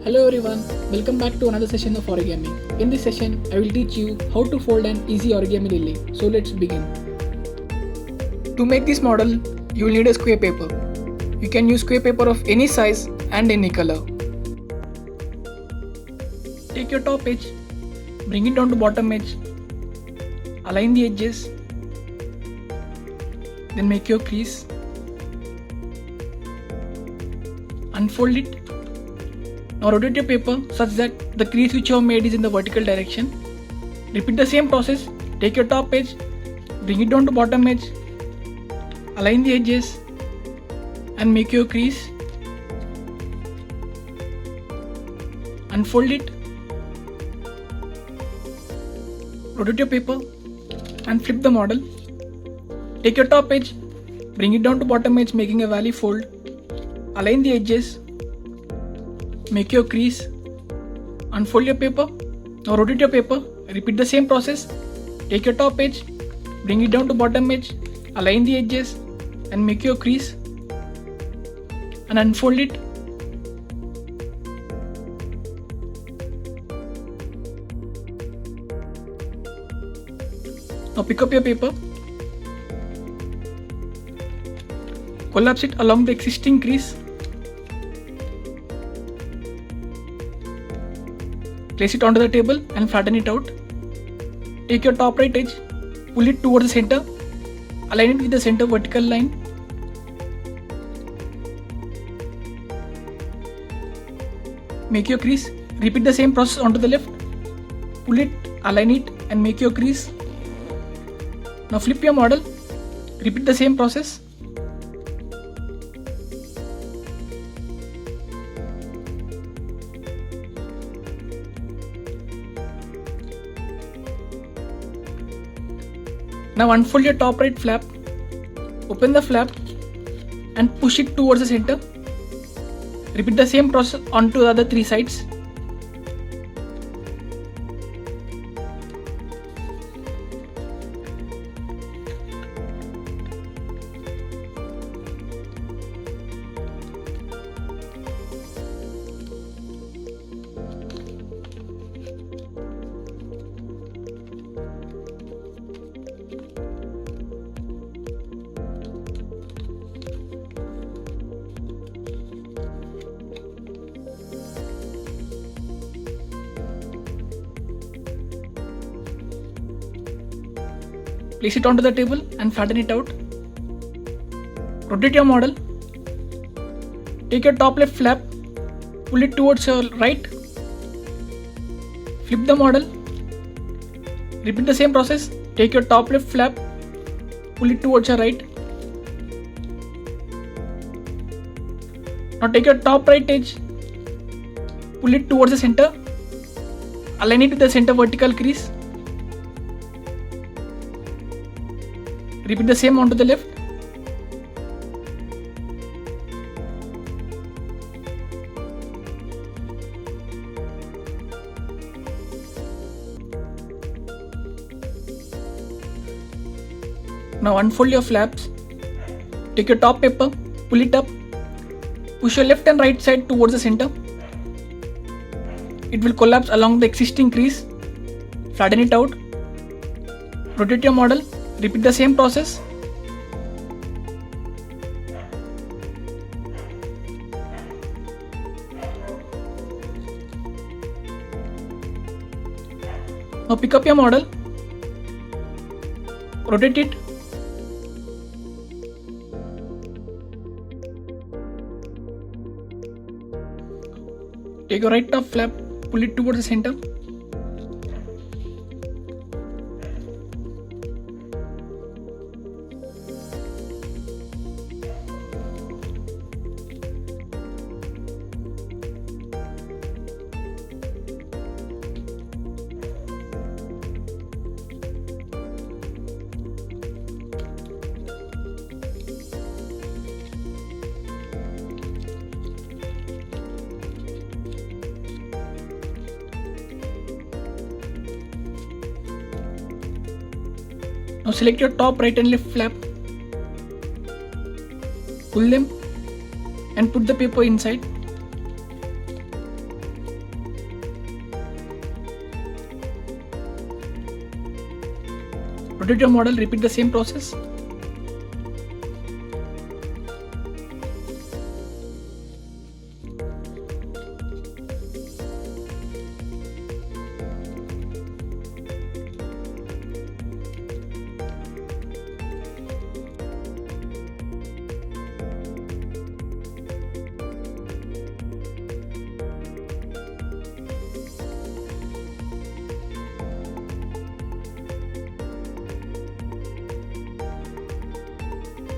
Hello everyone, welcome back to another session of origami. In this session, I will teach you how to fold an easy origami lily. So let's begin. To make this model, you will need a square paper. You can use square paper of any size and any color. Take your top edge, bring it down to bottom edge, align the edges, then make your crease, unfold it. Now rotate your paper such that the crease which you have made is in the vertical direction. Repeat the same process. Take your top edge, bring it down to bottom edge, align the edges and make your crease. Unfold it. Rotate your paper and flip the model. Take your top edge, bring it down to bottom edge making a valley fold. Align the edges. Make your crease, unfold your paper, now rotate your paper, repeat the same process, take your top edge, bring it down to bottom edge, align the edges and make your crease and unfold it. Now pick up your paper, collapse it along the existing crease. Place it onto the table and flatten it out. Take your top right edge, pull it towards the center, align it with the center vertical line. Make your crease, repeat the same process onto the left, pull it, align it and make your crease. Now flip your model, repeat the same process. Now unfold your top right flap, open the flap and push it towards the center. Repeat the same process onto the other three sides. Place it onto the table and flatten it out. Rotate your model. Take your top left flap, pull it towards your right. Flip the model. Repeat the same process. Take your top left flap, pull it towards your right. Now take your top right edge, pull it towards the center. Align it with the center vertical crease. Repeat the same onto the left. Now unfold your flaps. Take your top paper, pull it up, push your left and right side towards the center. It will collapse along the existing crease. Flatten it out. Rotate your model. Repeat the same process. Now pick up your model, rotate it, take your right top flap, pull it towards the center. Now select your top right and left flap, pull them and put the paper inside. Rotate your model, repeat the same process.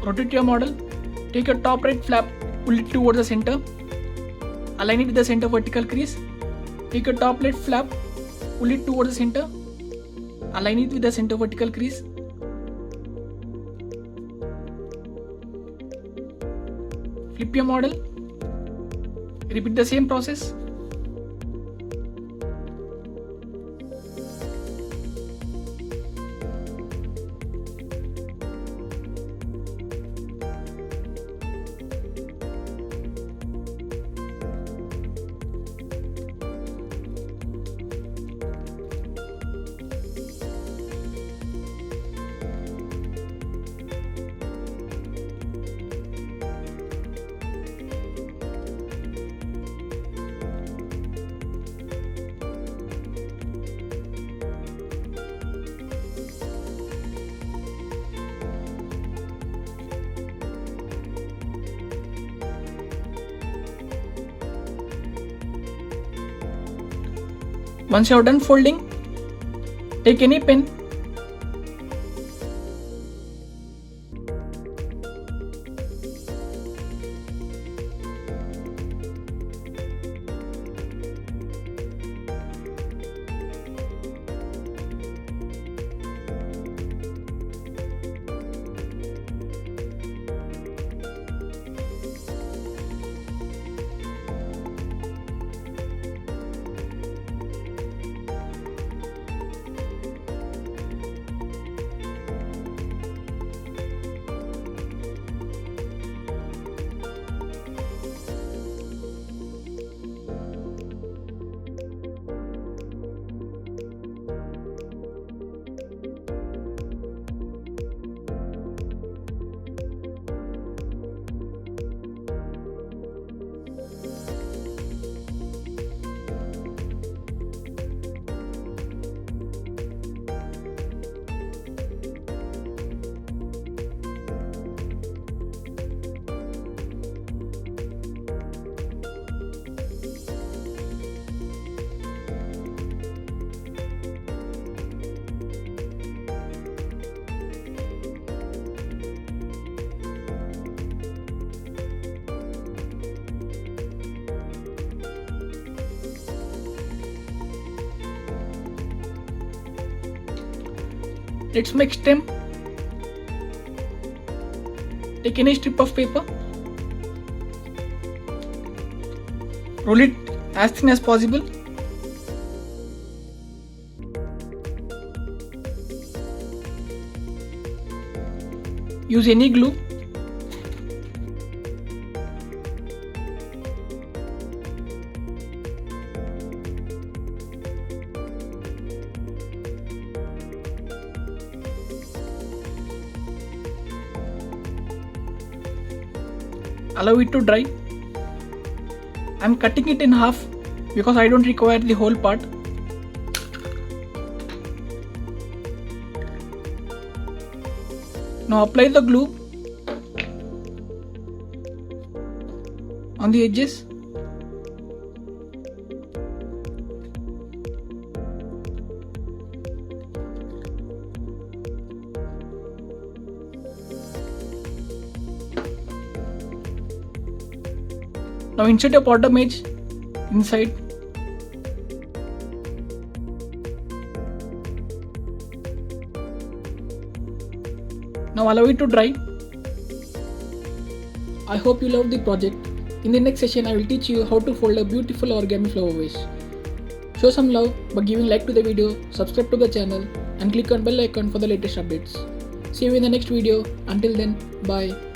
Rotate your model, take your top right flap, pull it towards the center, align it with the center vertical crease. Take your top left flap, pull it towards the center, align it with the center vertical crease. Flip your model, repeat the same process. Once you are done folding, take any pen, let's make stem. Take any strip of paper, roll it as thin as possible. Use any glue. Allow it to dry. I am cutting it in half because I don't require the whole part. Now apply the glue on the edges. Now insert your bottom edge inside. Now allow it to dry. I hope you love the project. In the next session I will teach you how to fold a beautiful origami flower vase. Show some love by giving like to the video, subscribe to the channel and click on bell icon for the latest updates. See you in the next video. Until then, bye.